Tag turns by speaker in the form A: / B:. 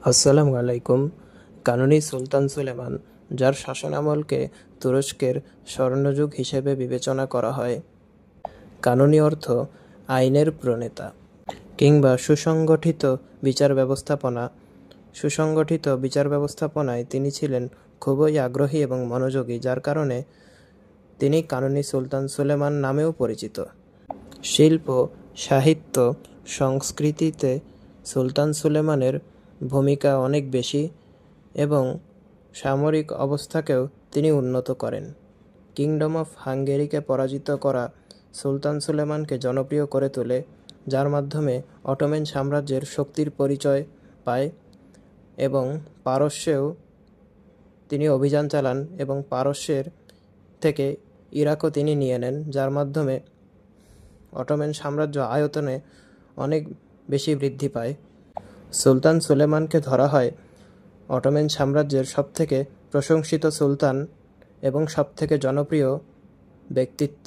A: আসসালামু আলাইকুম। কানুনী সুলতান সুলেমান, যার শাসনামলকে তুরস্কের স্বর্ণযুগ হিসেবে বিবেচনা করা হয়। কানুনী অর্থ আইনের প্রণেতা কিংবা সুসংগঠিত বিচার ব্যবস্থাপনা। সুসংগঠিত বিচার ব্যবস্থাপনায় তিনি ছিলেন খুবই আগ্রহী এবং মনোযোগী, যার কারণে তিনি কানুনী সুলতান সুলেমান নামেও পরিচিত। শিল্প, সাহিত্য, সংস্কৃতিতে সুলতান সুলেমানের ভূমিকা অনেক বেশি এবং সামরিক অবস্থাকেও তিনি উন্নত করেন। কিংডম অফ হাঙ্গেরিকে পরাজিত করা সুলতান সুলেমানকে জনপ্রিয় করে তোলে, যার মাধ্যমে অটোমান সাম্রাজ্যের শক্তির পরিচয় পায় এবং পারস্যেও তিনি অভিযান চালান এবং পারস্যের থেকে ইরাকও তিনি নিয়ে নেন, যার মাধ্যমে অটোমান সাম্রাজ্য আয়তনে অনেক বেশি বৃদ্ধি পায়। সুলতান সুলেমানকে ধরা হয় অটোমান সাম্রাজ্যের সবথেকে প্রশংসিত সুলতান এবং সবথেকে জনপ্রিয় ব্যক্তিত্ব।